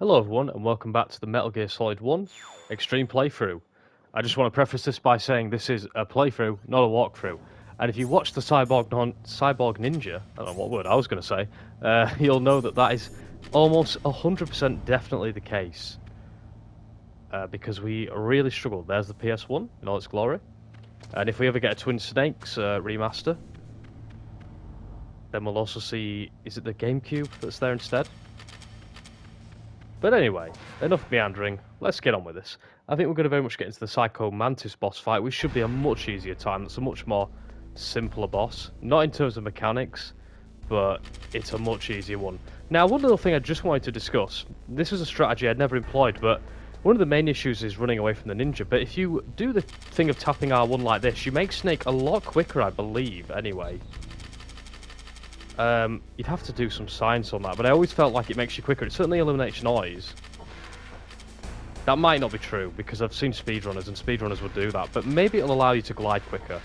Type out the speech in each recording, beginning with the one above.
Hello everyone and welcome back to the Metal Gear Solid 1 Extreme Playthrough. I just want to preface this by saying this is a playthrough, not a walkthrough. And if you watch the Cyborg Ninja, I don't know what word I was going to say, you'll know that that is almost 100% definitely the case. Because we really struggled. There's the PS1 in all its glory. And if we ever get a Twin Snakes remaster, then we'll also see, is it the GameCube that's there instead? But anyway, enough meandering, let's get on with this. I think we're going to very much get into the Psycho Mantis boss fight, which should be a much easier time. It's a much more simpler boss. Not in terms of mechanics, but it's a much easier one. Now, one little thing I just wanted to discuss. This is a strategy I'd never employed, but one of the main issues is running away from the ninja. But if you do the thing of tapping R1 like this, you make Snake a lot quicker, I believe, anyway. You'd have to do some science on that, but I always felt like it makes you quicker. It certainly eliminates noise. That might not be true, because I've seen speedrunners, and speedrunners would do that, but maybe it'll allow you to glide quicker.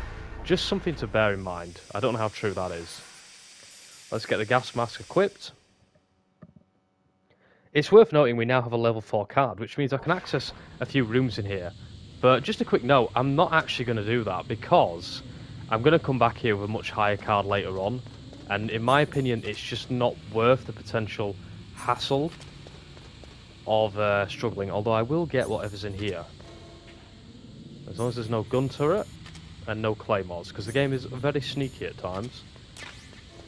Just something to bear in mind. I don't know how true that is. Let's get the gas mask equipped. It's worth noting we now have a level 4 card, which means I can access a few rooms in here. But just a quick note, I'm not actually going to do that, because I'm going to come back here with a much higher card later on. And in my opinion, it's just not worth the potential hassle of struggling. Although I will get whatever's in here. As long as there's no gun turret and no claymores. Because the game is very sneaky at times.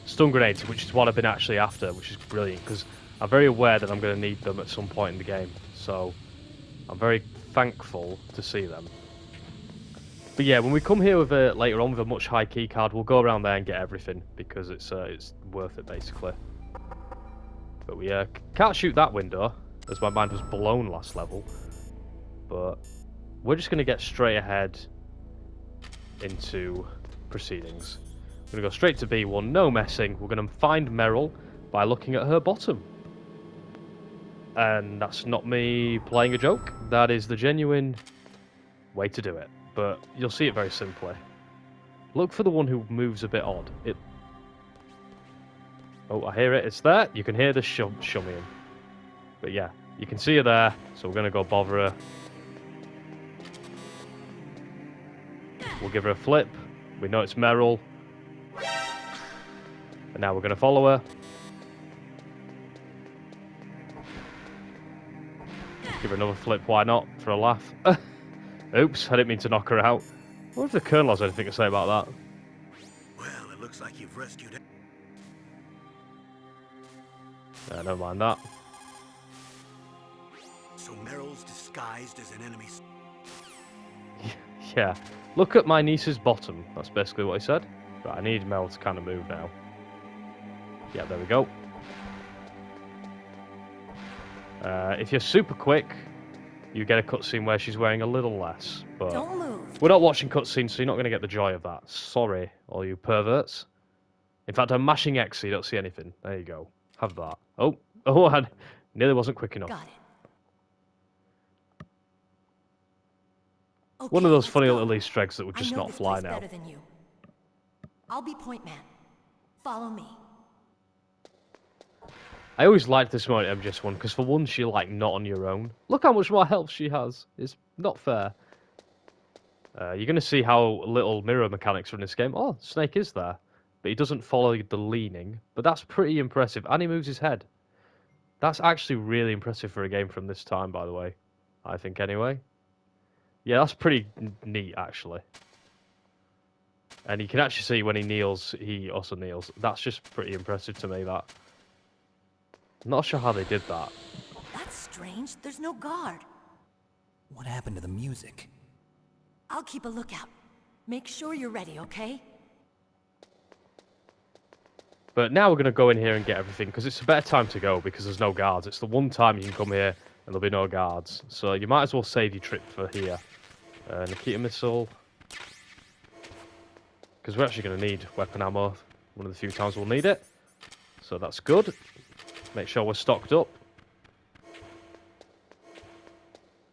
Stun grenades, which is what I've been actually after, which is brilliant. Because I'm very aware that I'm going to need them at some point in the game. So I'm very thankful to see them. But yeah, when we come here with later on with a much high key card, we'll go around there and get everything because it's worth it basically. But we can't shoot that window as my mind was blown last level. But we're just going to get straight ahead into proceedings. We're going to go straight to B1, no messing. We're going to find Meryl by looking at her bottom. And that's not me playing a joke. That is the genuine way to do it. But you'll see it very simply. Look for the one who moves a bit odd. Oh, I hear it. It's there. You can hear the shummying. But yeah, you can see her there. So we're going to go bother her. We'll give her a flip. We know it's Meryl. And now we're going to follow her. Give her another flip. Why not? For a laugh. Oops, I didn't mean to knock her out. I wonder if the Colonel has anything to say about that. Well, it looks like you've rescued it. Yeah, never mind that. So Meryl's disguised as an enemy. Yeah. Look at my niece's bottom. That's basically what he said. Right, I need Mel to kind of move now. Yeah, there we go. If you're super quick, you get a cutscene where she's wearing a little less. But don't move. We're not watching cutscenes, so you're not going to get the joy of that. Sorry, all you perverts. In fact, I'm mashing X so you don't see anything. There you go. Have that. Oh, I nearly wasn't quick enough. Got it. Okay, One of those let's funny go. little Easter eggs that would just I know not this fly place now. better than you. I'll be point man. Follow me. I always liked this one at MGS1 because for once you're like not on your own. Look how much more health she has. It's not fair. You're going to see how little mirror mechanics are in this game. Oh, Snake is there. But he doesn't follow the leaning. But that's pretty impressive. And he moves his head. That's actually really impressive for a game from this time, by the way. I think, anyway. Yeah, that's pretty neat, actually. And you can actually see when he kneels, he also kneels. That's just pretty impressive to me, that. Not sure how they did that. That's strange. There's no guard. What happened to the music? I'll keep a lookout. Make sure you're ready, okay? But now we're going to go in here and get everything, because it's a better time to go, because there's no guards. It's the one time you can come here, and there'll be no guards. So you might as well save your trip for here. Nikita missile. Because we're actually going to need weapon ammo. One of the few times we'll need it. So that's good. Make sure we're stocked up.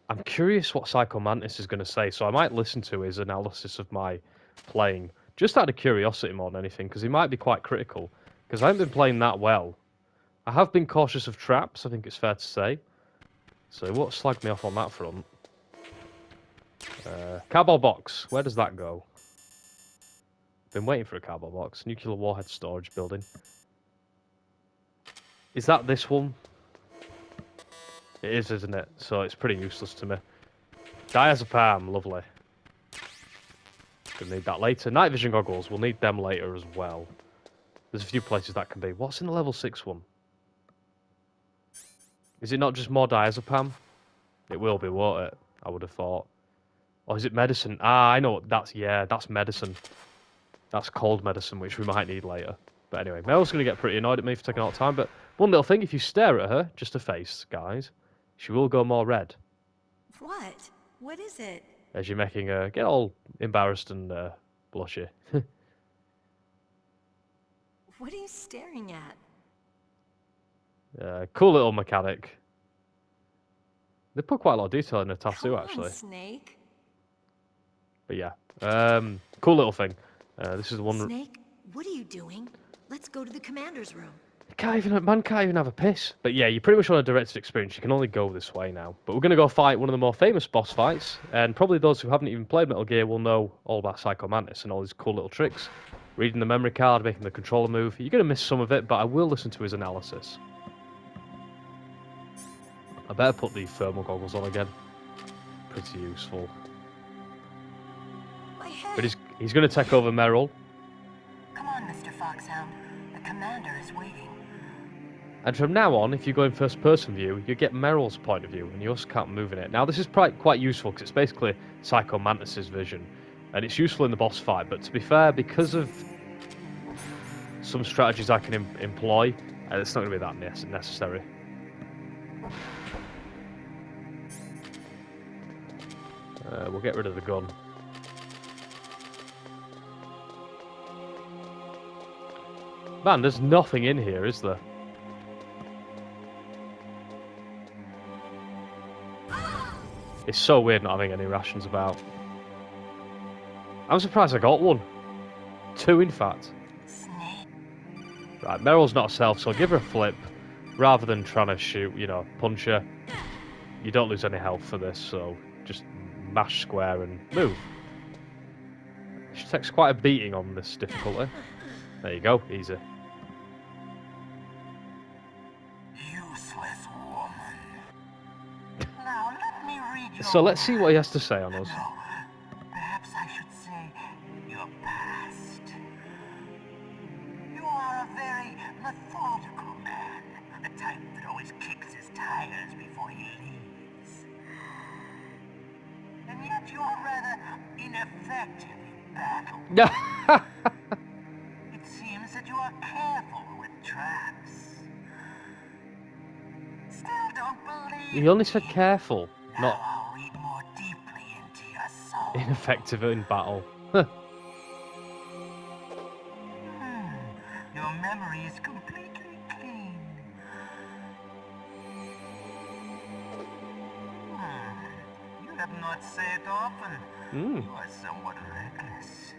I'm curious what Psycho Mantis is going to say, so I might listen to his analysis of my playing. Just out of curiosity more than anything, because he might be quite critical. Because I haven't been playing that well. I have been cautious of traps, I think it's fair to say. So what slagged me off on that front? Cardboard box. Where does that go? Been waiting for a cardboard box. Nuclear warhead storage building. Is that this one? It is, isn't it? So it's pretty useless to me. Diazepam, lovely. Gonna need that later. Night vision goggles, we'll need them later as well. There's a few places that can be. What's in the level 6 one? Is it not just more diazepam? It will be, won't it? I would have thought. Or is it medicine? Ah, I know. That's medicine. That's cold medicine, which we might need later. But anyway, Mel's going to get pretty annoyed at me for taking all the time. But one little thing, if you stare at her, just her face, guys, she will go more red. What? What is it? As you're making her get all embarrassed and blushy. What are you staring at? Cool little mechanic. They put quite a lot of detail in her tattoo, Come on, actually. Snake. But yeah, cool little thing. This is the one. Snake, what are you doing? Let's go to the commander's room. Man can't even have a piss. But yeah, you pretty much want a directed experience. You can only go this way now. But we're going to go fight one of the more famous boss fights. And probably those who haven't even played Metal Gear will know all about Psycho Mantis and all his cool little tricks. Reading the memory card, making the controller move. You're going to miss some of it, but I will listen to his analysis. I better put the thermal goggles on again. Pretty useful. My head. But he's going to take over Merrill. Come on, Mr. Foxhound. The commander is waiting. And from now on, if you go in first-person view, you get Merrill's point of view, and you also can't move in it. Now, this is quite useful, because it's basically Psycho Mantis' vision. And it's useful in the boss fight, but to be fair, because of some strategies I can employ, it's not going to be that necessary. We'll get rid of the gun. Man, there's nothing in here, is there? It's so weird not having any rations about. I'm surprised I got one. 2, in fact. Right, Meryl's not herself, so I'll give her a flip. Rather than trying to shoot, punch her. You don't lose any health for this, so just mash square and move. She takes quite a beating on this difficulty. There you go, easy. Useless woman. Now let me read your So let's see what he has to say on us. No, perhaps I should say your past. You are a very methodical man, the type that always kicks his tires before he leaves. And yet you are rather ineffective in battle. It seems that you are careful with traps. Still don't believe He only said careful, Now not I'll read more deeply into your soul. ineffective in battle. Your memory is completely clean. You have not said often. You are somewhat reckless.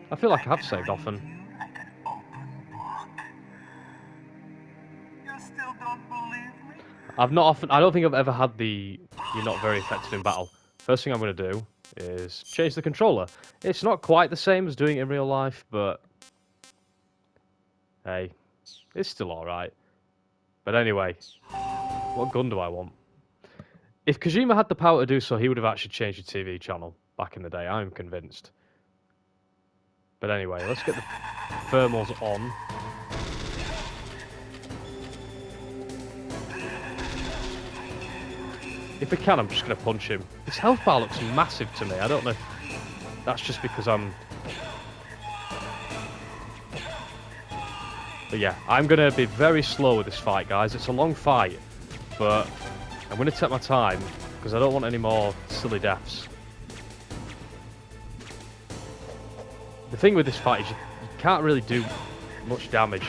I feel like I have can saved read often. you like an open book. You still don't believe me? I've not often. I don't think I've ever had the "you're not very effective in battle." First thing I'm going to do is change the controller. It's not quite the same as doing it in real life, but hey, it's still all right. But anyway, what gun do I want? If Kojima had the power to do so, he would have actually changed the TV channel back in the day. I'm convinced. But anyway, let's get the thermals on. If we can, I'm just going to punch him. His health bar looks massive to me. I don't know if that's just because I'm... But yeah, I'm going to be very slow with this fight, guys. It's a long fight, but I'm going to take my time because I don't want any more silly deaths. The thing with this fight is you can't really do much damage.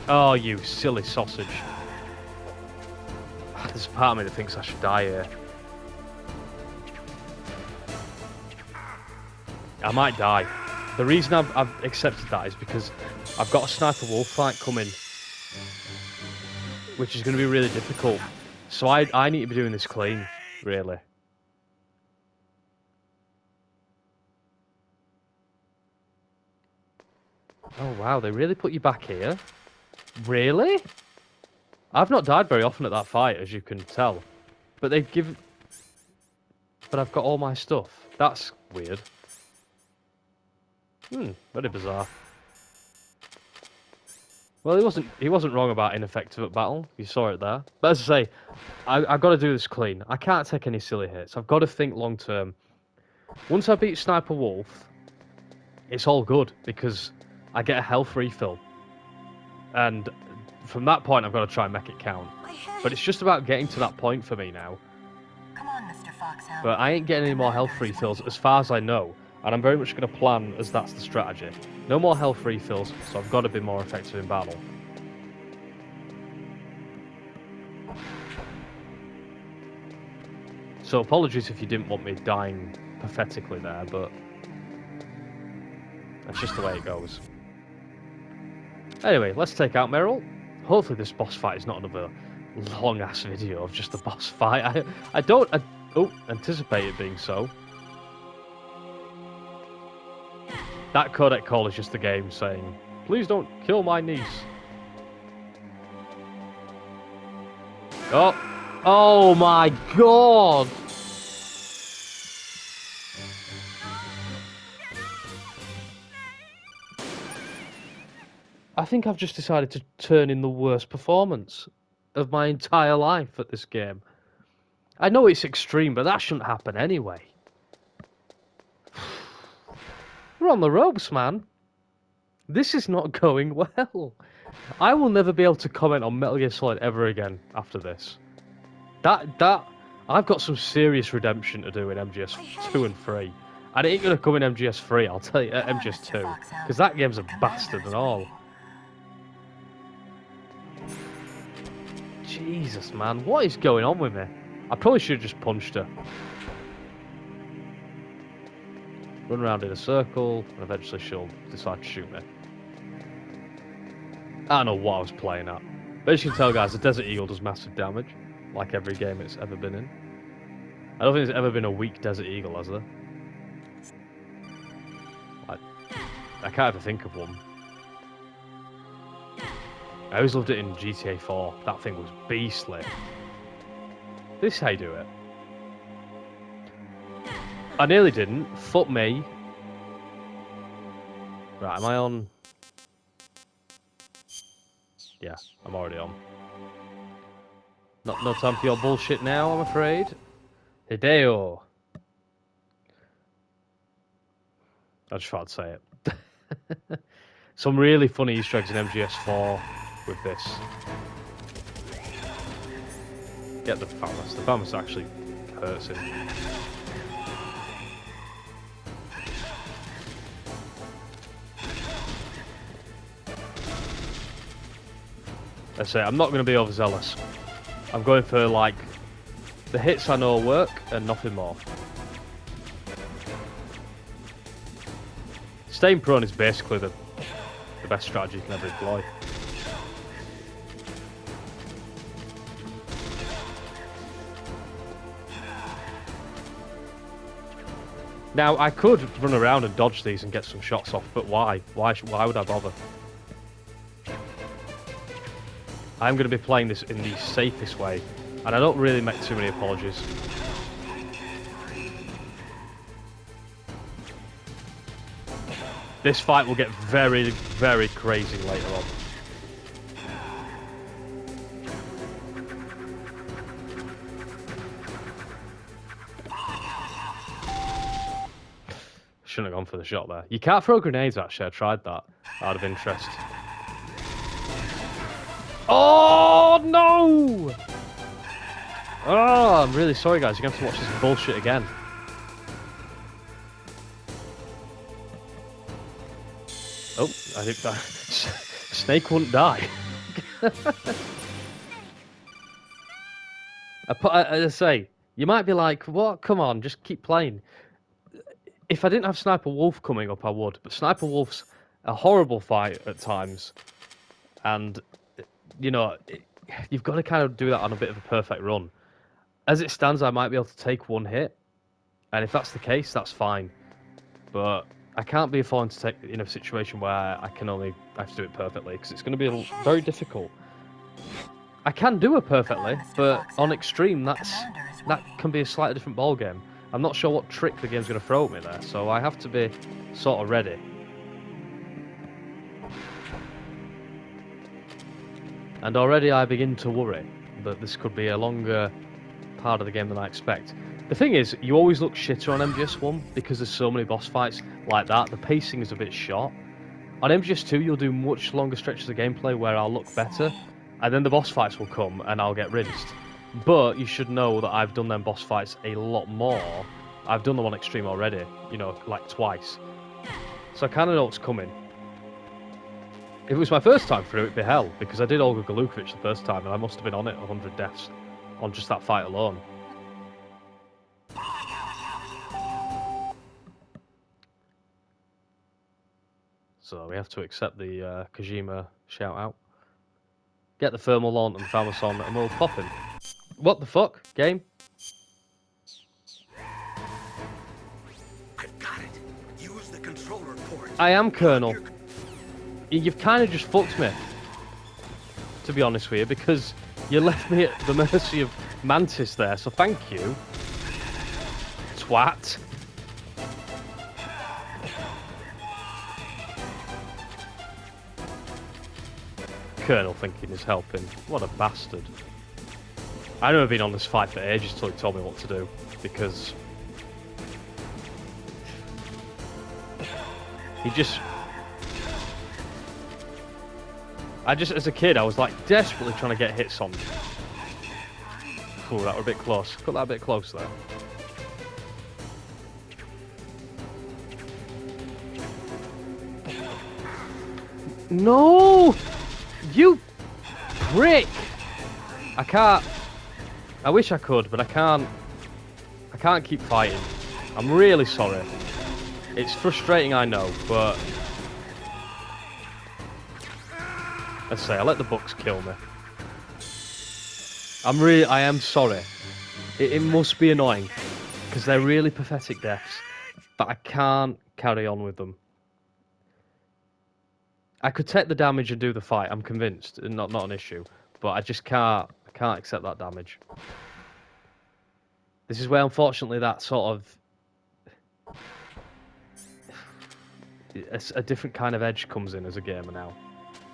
Oh, you silly sausage. There's a part of me that thinks I should die here. I might die. The reason I've accepted that is because I've got a sniper wolf fight coming, which is going to be really difficult. So I need to be doing this clean, really. Oh wow, they really put you back here? Really? I've not died very often at that fight, as you can tell. But they've given... But I've got all my stuff. That's weird. Very bizarre. Well, he wasn't wrong about ineffective at battle. You saw it there. But as I say, I've got to do this clean. I can't take any silly hits. I've got to think long term. Once I beat Sniper Wolf, it's all good because I get a health refill. And from that point, I've got to try and make it count. But it's just about getting to that point for me now. Come on, Mr. Foxhound. But I ain't getting any more health refills as far as I know. And I'm very much going to plan as that's the strategy. No more health refills, so I've got to be more effective in battle. So apologies if you didn't want me dying pathetically there, but that's just the way it goes. Anyway, let's take out Meryl. Hopefully this boss fight is not another long-ass video of just the boss fight. I don't anticipate it being so. That codec call is just the game saying, please don't kill my niece. Oh my god! I think I've just decided to turn in the worst performance of my entire life at this game. I know it's extreme, but that shouldn't happen anyway. We're on the ropes, man. This is not going well. I will never be able to comment on Metal Gear Solid ever again after this. I've got some serious redemption to do in MGS 2 and 3. And it ain't gonna come in MGS 3, I'll tell you, MGS 2. Because that game's a bastard and all. Jesus, man, what is going on with me? I probably should have just punched her. Run around in a circle, and eventually she'll decide to shoot me. I don't know what I was playing at. But as you can tell, guys, the Desert Eagle does massive damage, like every game it's ever been in. I don't think there's ever been a weak Desert Eagle, has there? I can't ever think of one. I always loved it in GTA 4. That thing was beastly. This is how you do it. I nearly didn't. Fuck me. Right, am I on? Yeah, I'm already on. No time for your bullshit now, I'm afraid. Hideo. I just thought I'd say it. Some really funny Easter eggs in MGS4 with this. Get the Famas. The Famas actually hurts him. I say, I'm not going to be overzealous. I'm going for, like, the hits I know work and nothing more. Staying prone is basically the best strategy you can ever employ. Now, I could run around and dodge these and get some shots off, but why? Why would I bother? I'm going to be playing this in the safest way, and I don't really make too many apologies. This fight will get very, very crazy later on. Shouldn't have gone for the shot there. You can't throw grenades, actually. I tried that out of interest. Oh, no! Oh, I'm really sorry, guys. You're going to have to watch this bullshit again. Oh, I think that Snake wouldn't die. I say, you might be like, what? Come on, just keep playing. If I didn't have Sniper Wolf coming up, I would. But Sniper Wolf's a horrible fight at times. And, you know, you've got to kind of do that on a bit of a perfect run. As it stands, I might be able to take one hit, and if that's the case, that's fine. But I can't be affording to take in a situation where I have to do it perfectly, because it's going to be very difficult. I can do it perfectly, but on extreme, that can be a slightly different ball game. I'm not sure what trick the game's going to throw at me there, so I have to be sort of ready. And already I begin to worry that this could be a longer part of the game than I expect. The thing is, you always look shitter on MGS1 because there's so many boss fights like that. The pacing is a bit short. On MGS2, you'll do much longer stretches of gameplay where I'll look better, and then the boss fights will come and I'll get rinsed. But you should know that I've done them boss fights a lot more. I've done them on Extreme already, you know, like twice. So I kind of know what's coming. If it was my first time through, it'd be hell, because I did Olga Galukovich the first time, and I must have been on it 100 deaths on just that fight alone. So we have to accept the Kojima shout-out. Get the thermal on and Thamus on, and we'll pop him. What the fuck, game? I've got it. Use the controller port. I am Colonel. You've kind of just fucked me, to be honest with you, because you left me at the mercy of Mantis there, so thank you. Twat. Colonel thinking he's helping. What a bastard. I know I've been on this fight for ages till he told me what to do, because he just... as a kid, I was like desperately trying to get hits on. Ooh, that were a bit close. Got that a bit close there. No! You prick! I can't. I wish I could, but I can't. I can't keep fighting. I'm really sorry. It's frustrating, I know, but let's say I let the books kill me. I am sorry. It must be annoying because they're really pathetic deaths, but I can't carry on with them. I could take the damage and do the fight. I'm convinced, not an issue, but I just can't. I can't accept that damage. This is where, unfortunately, that sort of a different kind of edge comes in as a gamer now.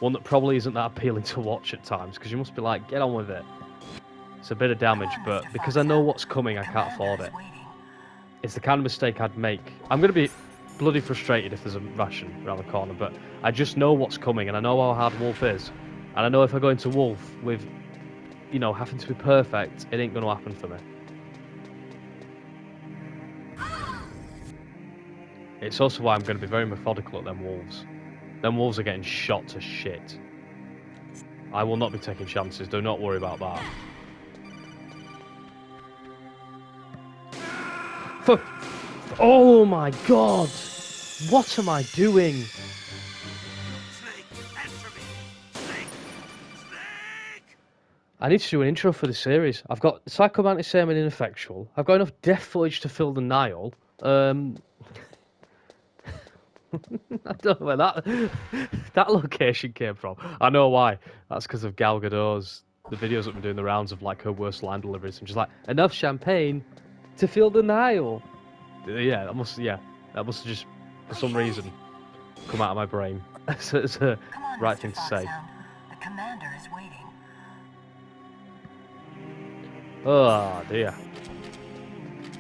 One that probably isn't that appealing to watch at times, because you must be like, get on with it. It's a bit of damage, but because I know what's coming, I can't afford it. It's the kind of mistake I'd make. I'm going to be bloody frustrated if there's a ration around the corner, but I just know what's coming, and I know how hard Wolf is. And I know if I go into Wolf with, you know, having to be perfect, it ain't going to happen for me. It's also why I'm going to be very methodical at them wolves. Them wolves are getting shot to shit. I will not be taking chances, do not worry about that. Oh my god! What am I doing? Snake, answer me. Snake. Snake. I need to do an intro for the series. I've got Psycho Mantis saying I'm ineffectual. I've got enough death footage to fill the Nile. I don't know where that location came from. I know why. That's because of Gal Gadot's the videos that have been doing the rounds of like her worst line deliveries, and she's like, enough champagne to fill the Nile. Yeah, that must have just for some reason come out of my brain. It's a right thing to say. The commander is waiting. Oh dear.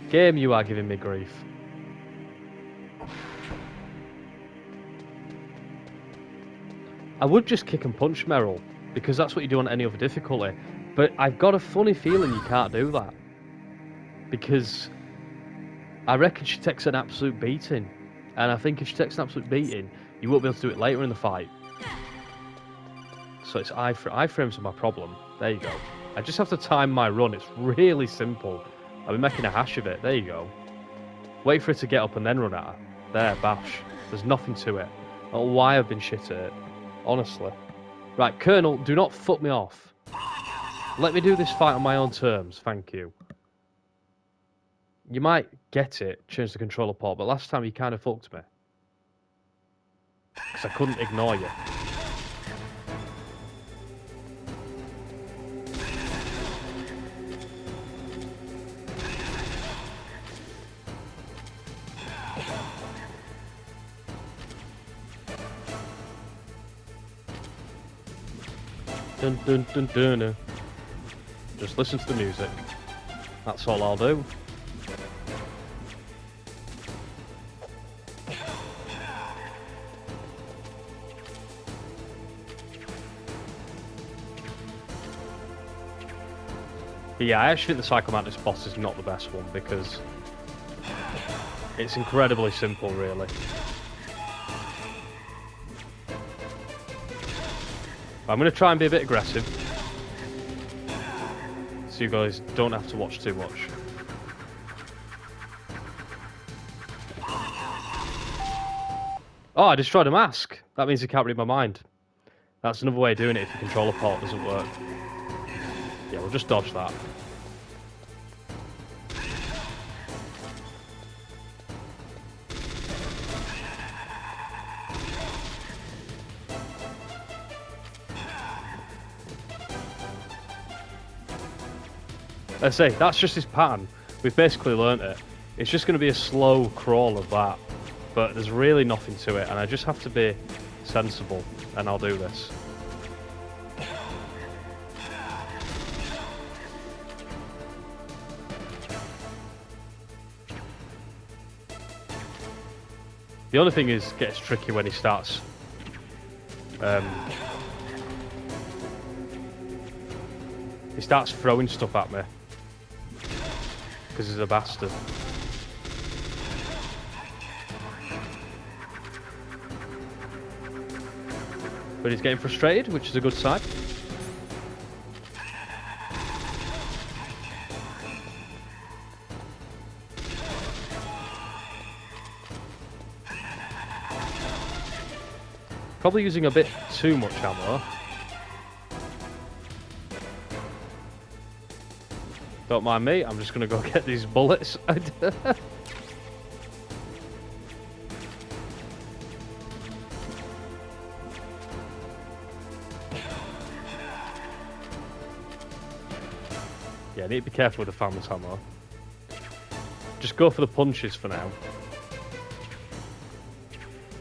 Game, you are giving me grief. I would just kick and punch Meryl, because that's what you do on any other difficulty. But I've got a funny feeling you can't do that. Because I reckon she takes an absolute beating. And I think if she takes an absolute beating, you won't be able to do it later in the fight. So it's iframes are my problem. There you go. I just have to time my run. It's really simple. I've been making a hash of it. There you go. Wait for her to get up and then run at her. There, bash. There's nothing to it. I don't know why I've been shit at it. Honestly. Right, Colonel, do not fuck me off. Let me do this fight on my own terms, thank you. You might get it, change the controller port, but last time you kind of fucked me. Because I couldn't ignore you. Dun dun dun dun dun. Just listen to the music. That's all I'll do. But yeah, I actually think the Psycho Mantis boss is not the best one because it's incredibly simple, really. I'm going to try and be a bit aggressive, so you guys don't have to watch too much. Oh, I destroyed a mask! That means he can't read my mind. That's another way of doing it if the controller port doesn't work. Yeah, we'll just dodge that. Let's say, that's just his pattern. We've basically learnt it. It's just going to be a slow crawl of that. But there's really nothing to it, and I just have to be sensible, and I'll do this. The only thing is, it gets tricky when he starts throwing stuff at me. Because he's a bastard. But he's getting frustrated, which is a good sign. Probably using a bit too much ammo. Don't mind me, I'm just gonna go get these bullets. Yeah, I need to be careful with the famous ammo. Just go for the punches for now.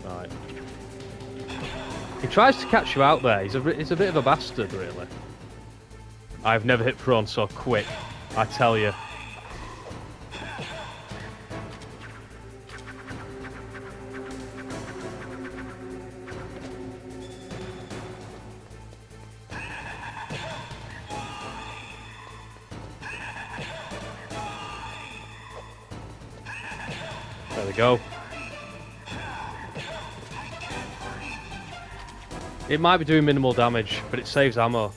Right. He tries to catch you out there. He's a bit of a bastard, really. I've never hit prone so quick, I tell you. There we go. It might be doing minimal damage, but it saves ammo.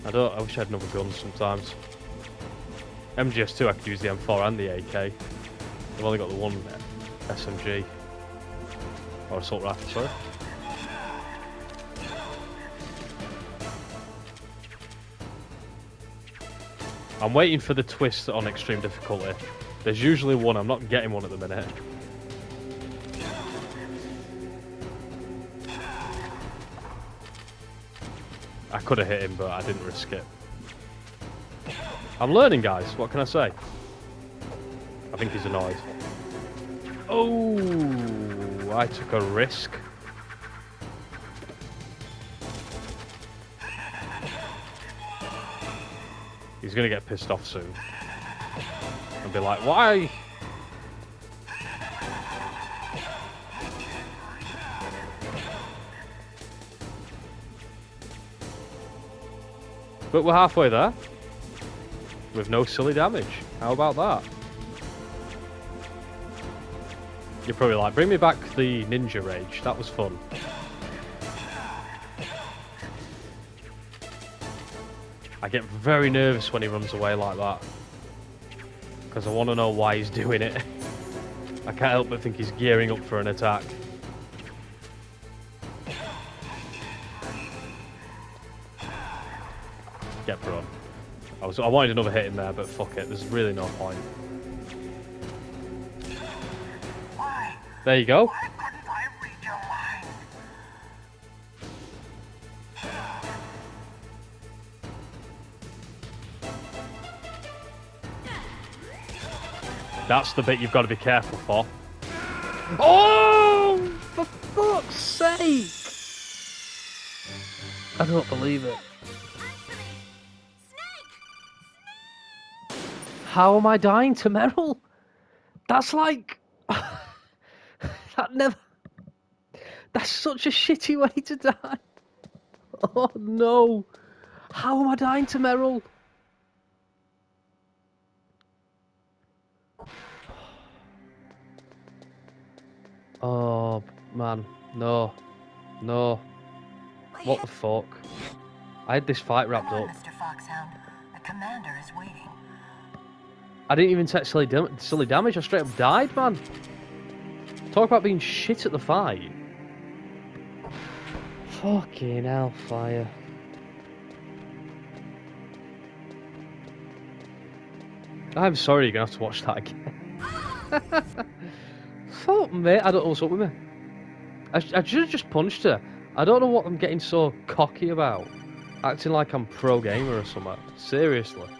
I wish I had another gun sometimes. MGS2 I could use the M4 and the AK. I've only got the one SMG. Or assault rifle, sorry. I'm waiting for the twist on extreme difficulty. There's usually one, I'm not getting one at the minute. I could have hit him, but I didn't risk it. I'm learning, guys. What can I say? I think he's annoyed. Oh, I took a risk. He's going to get pissed off soon. And be like, why? But we're halfway there. With no silly damage. How about that? You're probably like, bring me back the ninja rage. That was fun. I get very nervous when he runs away like that. Because I want to know why he's doing it. I can't help but think he's gearing up for an attack. Get prone. I wanted another hit in there, but fuck it. There's really no point. Why? There you go. Why couldn't I read your mind? That's the bit you've got to be careful for. Oh, for fuck's sake! I don't believe it. How am I dying to Meryl? That's like... that never... That's such a shitty way to die. Oh no. How am I dying to Meryl? Oh, man. No. No. What the fuck? I had this fight wrapped Come on, up. Mr. Foxhound. The commander is waiting. I didn't even take silly damage. I straight up died, man. Talk about being shit at the fight. Fucking hellfire. I'm sorry you're going to have to watch that again. Fuck, mate. I don't know what's up with me. I should have just punched her. I don't know what I'm getting so cocky about. Acting like I'm pro gamer or something. Seriously.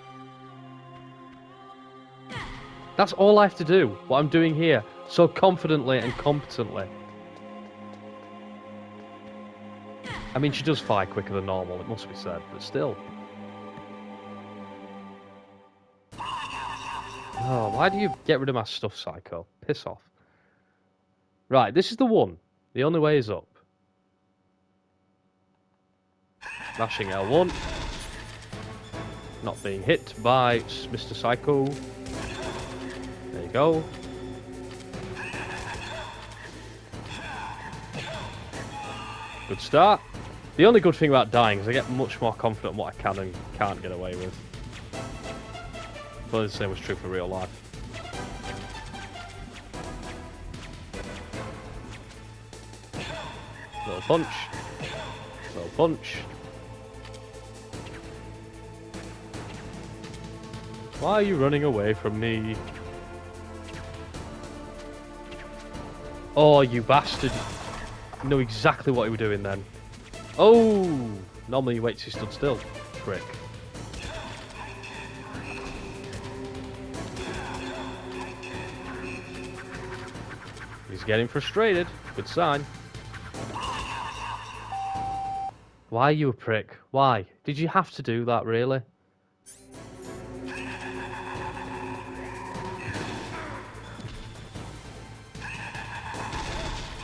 That's all I have to do. What I'm doing here. So confidently and competently. I mean, she does fire quicker than normal, it must be said. But still. Oh, why do you get rid of my stuff, Psycho? Piss off. Right, this is the one. The only way is up. Mashing L1. Not being hit by Mr. Psycho. There you go. Good start. The only good thing about dying is I get much more confident in what I can and can't get away with. But the same was true for real life. Little punch. Little punch. Why are you running away from me? Oh, you bastard. You know exactly what you were doing then. Oh! Normally you wait till you stood still. Prick. He's getting frustrated. Good sign. Why are you a prick? Why? Did you have to do that, really?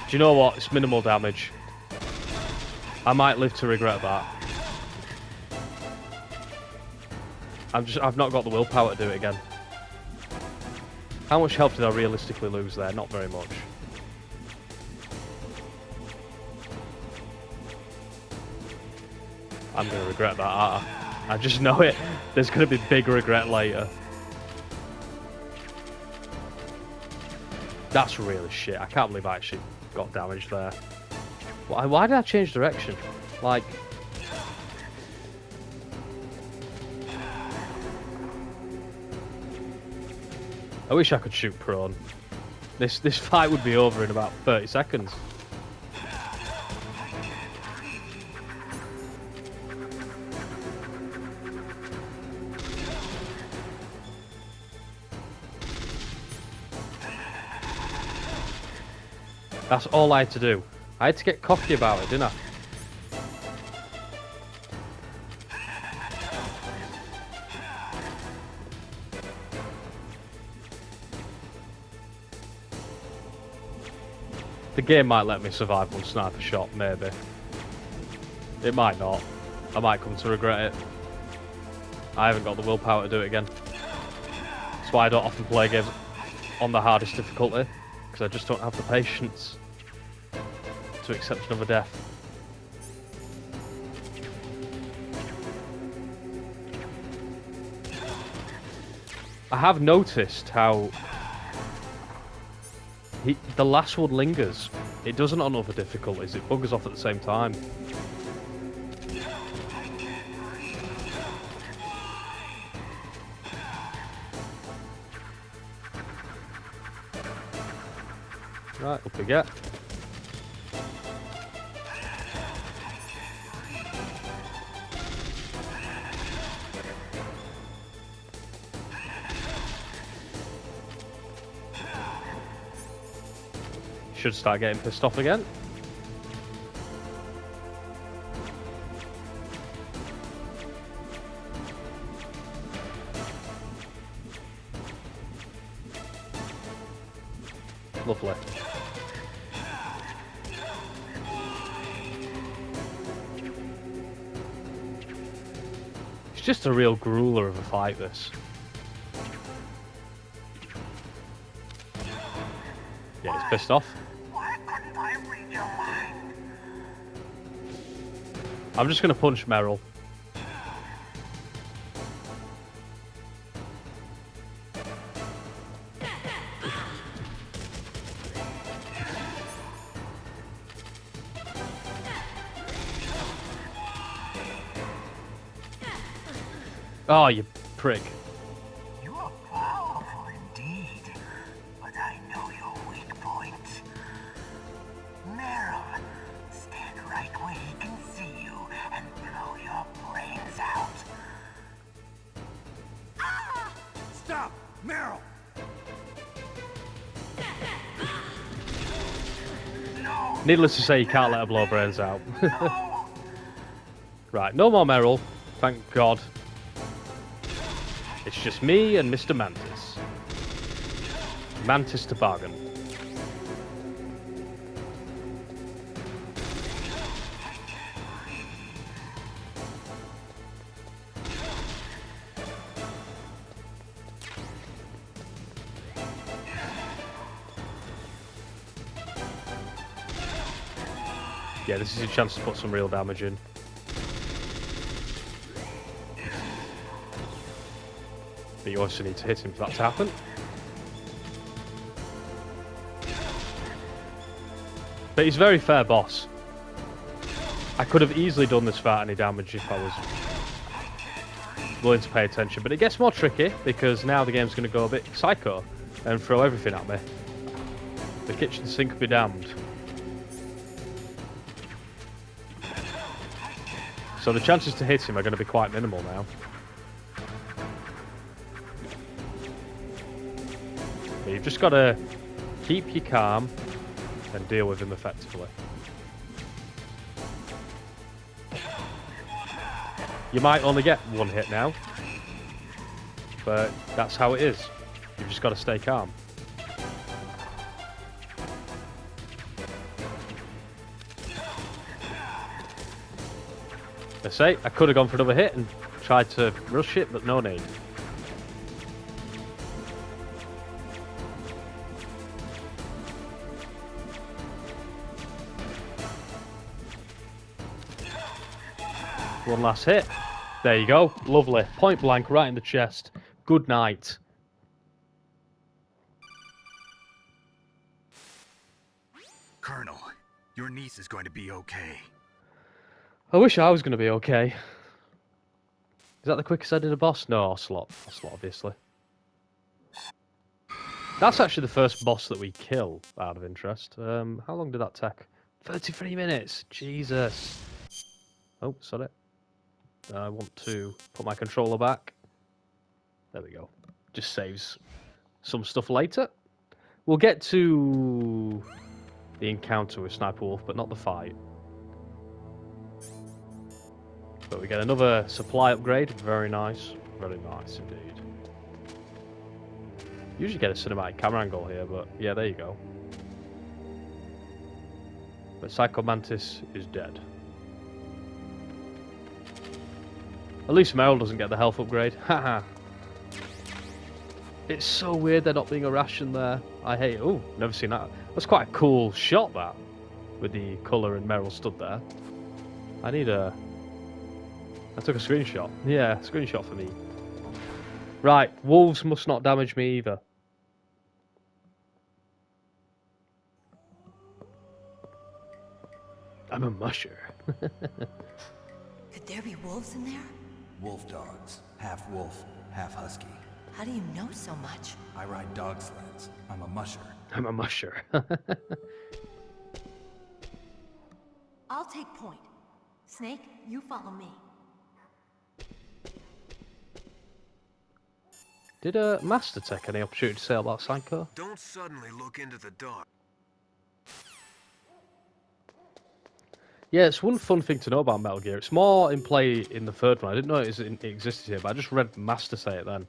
Do you know what? It's minimal damage. I might live to regret that. I've not got the willpower to do it again. How much health did I realistically lose there? Not very much. I'm going to regret that, aren't I? I just know it. There's going to be big regret later. That's really shit. I can't believe I actually got damaged there. Why did I change direction? Like... I wish I could shoot prone. This fight would be over in about 30 seconds. That's all I had to do. I had to get cocky about it, didn't I? The game might let me survive one sniper shot, maybe. It might not. I might come to regret it. I haven't got the willpower to do it again. That's why I don't often play games on the hardest difficulty, because I just don't have the patience to accept another death. I have noticed how the last one lingers. It doesn't on other difficulties, it buggers off at the same time. Right, up we get. Should start getting pissed off again. Lovely. It's just a real grueler of a fight, this. Yeah, he's pissed off. Why couldn't I read your mind? I'm just gonna punch Meryl. Oh, you prick. You are powerful indeed, but I know your weak point. Meryl, stand right where he can see you and blow your brains out. Stop! Meryl! No, Needless to say, you can't let her blow brains out. no! Right, no more Meryl. Thank God. It's just me and Mr. Mantis. Mantis to bargain. Yeah, this is your chance to put some real damage in. But you also need to hit him for that to happen. But he's a very fair boss. I could have easily done this without any damage if I was willing to pay attention. But it gets more tricky because now the game's going to go a bit psycho and throw everything at me. The kitchen sink be damned. So the chances to hit him are going to be quite minimal now. But you've just got to keep you calm and deal with him effectively. You might only get one hit now, but that's how it is. You've just got to stay calm. I say, I could have gone for another hit and tried to rush it, but no need. One last hit. There you go. Lovely. Point blank, right in the chest. Good night. Colonel, your niece is going to be okay. I wish I was going to be okay. Is that the quickest I did a boss? No, Ocelot. Ocelot, obviously. That's actually the first boss that we kill, out of interest. How long did that take? 33 minutes. Jesus. Oh, sorry. I want to put my controller back. There we go. Just saves some stuff later. We'll get to the encounter with Sniper Wolf, but not the fight. But we get another supply upgrade. Very nice. Very nice indeed. Usually get a cinematic camera angle here, but yeah, there you go. But Psycho Mantis is dead. At least Meryl doesn't get the health upgrade. Haha. It's so weird there not being a ration there. I hate it. Oh, never seen that. That's quite a cool shot, that. With the colour and Meryl stood there. I need a... I took a screenshot. Yeah, screenshot for me. Right, wolves must not damage me either. I'm a musher. Could there be wolves in there? Wolf dogs. Half wolf, half husky. How do you know so much? I ride dog sleds. I'm a musher. I'm a musher. I'll take point. Snake, you follow me. Did Master take any opportunity to say about Psycho? Don't suddenly look into the dark. Yeah, it's one fun thing to know about Metal Gear. It's more in play in the third one. I didn't know it existed here, but I just read Master say it then.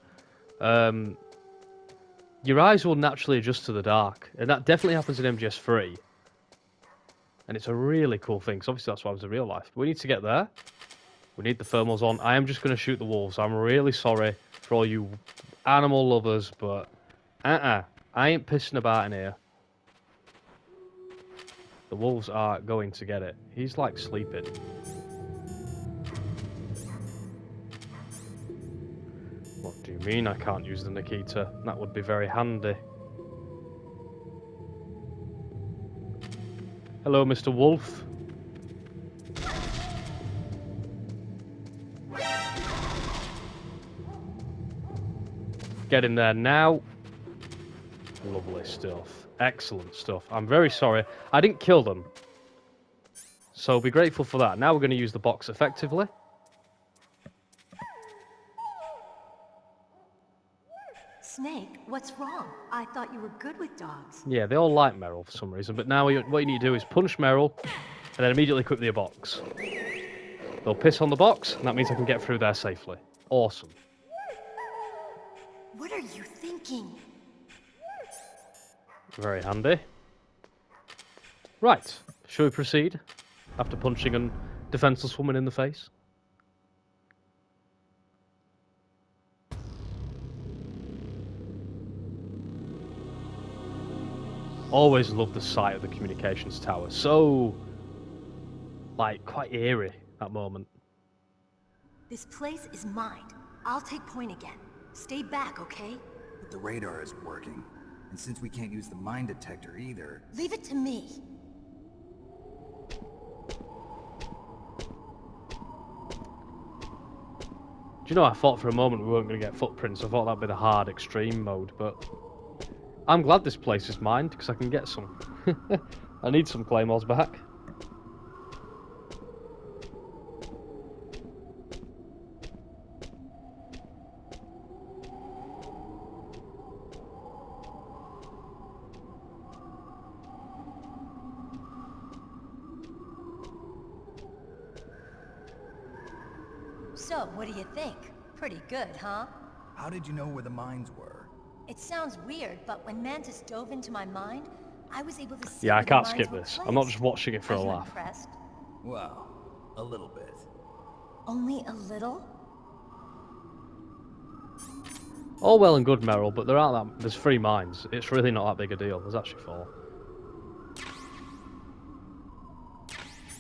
Your eyes will naturally adjust to the dark, and that definitely happens in MGS3. And it's a really cool thing, because obviously that's why it was in real life. But we need to get there. We need the thermals on. I am just going to shoot the wolves. I'm really sorry for all you animal lovers, but I ain't pissing about in here. The wolves are going to get it. He's like sleeping. What do you mean I can't use the Nikita? That would be very handy. Hello, Mr. Wolf. Get in there now. Lovely stuff. Excellent stuff. I'm very sorry. I didn't kill them. So be grateful for that. Now we're going to use the box effectively. Snake, what's wrong? I thought you were good with dogs. Yeah, they all like Meryl for some reason, but now what you need to do is punch Meryl and then immediately equip the box. They'll piss on the box, and that means I can get through there safely. Awesome. What are you thinking? Very handy. Right, shall we proceed? After punching a defenseless woman in the face? Always love the sight of the communications tower. So, like, quite eerie, that moment. This place is mine. I'll take point again. Stay back, okay? But the radar isn't working. And since we can't use the mine detector either... Leave it to me. Do you know, I thought for a moment we weren't going to get footprints. I thought that'd be the hard extreme mode, but I'm glad this place is mine because I can get some. I need some claymores back. So, what do you think? Pretty good, huh? How did you know where the mines were? It sounds weird, but when Mantis dove into my mind, I was able to see Yeah, I where the can't mines skip were this. I'm not placed. just watching it for Are a you laugh. impressed? Well, a little bit. Only a little? All well and good, Meryl, but there aren't that. There's 3 mines. It's really not that big a deal. There's actually 4.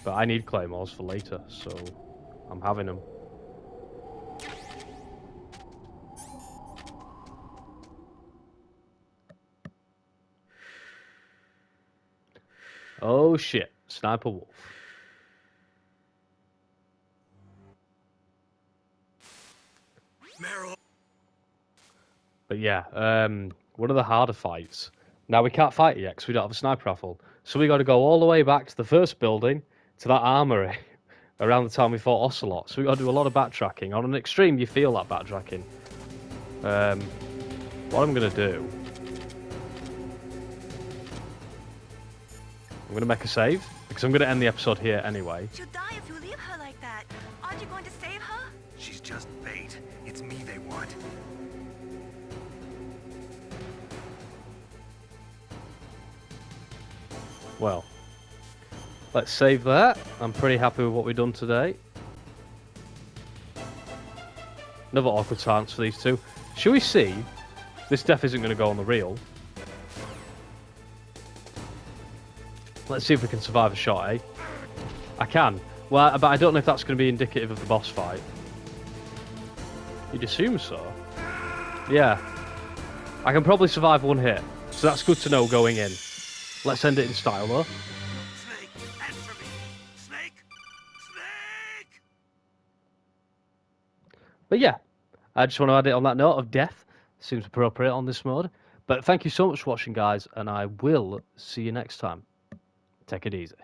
But I need claymores for later, so I'm having them. Oh shit, Sniper Wolf. Meryl. But yeah, one of the harder fights. Now we can't fight it yet because we don't have a sniper rifle. So we got to go all the way back to the first building, to that armory, around the time we fought Ocelot. So we got to do a lot of backtracking. On an extreme, you feel that backtracking. What I'm going to do... I'm going to make a save, because I'm going to end the episode here anyway. She'll die if you leave her like that. Aren't you going to save her? She's just bait. It's me they want. Well, let's save that. I'm pretty happy with what we've done today. Another awkward silence for these two. Shall we see? This death isn't going to go on the reel. Let's see if we can survive a shot, eh? I can. Well, but I don't know if that's going to be indicative of the boss fight. You'd assume so. Yeah. I can probably survive one hit. So that's good to know going in. Let's end it in style, though. Snake, answer me. Snake. Snake. But yeah, I just want to add it on that note of death. Seems appropriate on this mode. But thank you so much for watching, guys, and I will see you next time. Take it easy.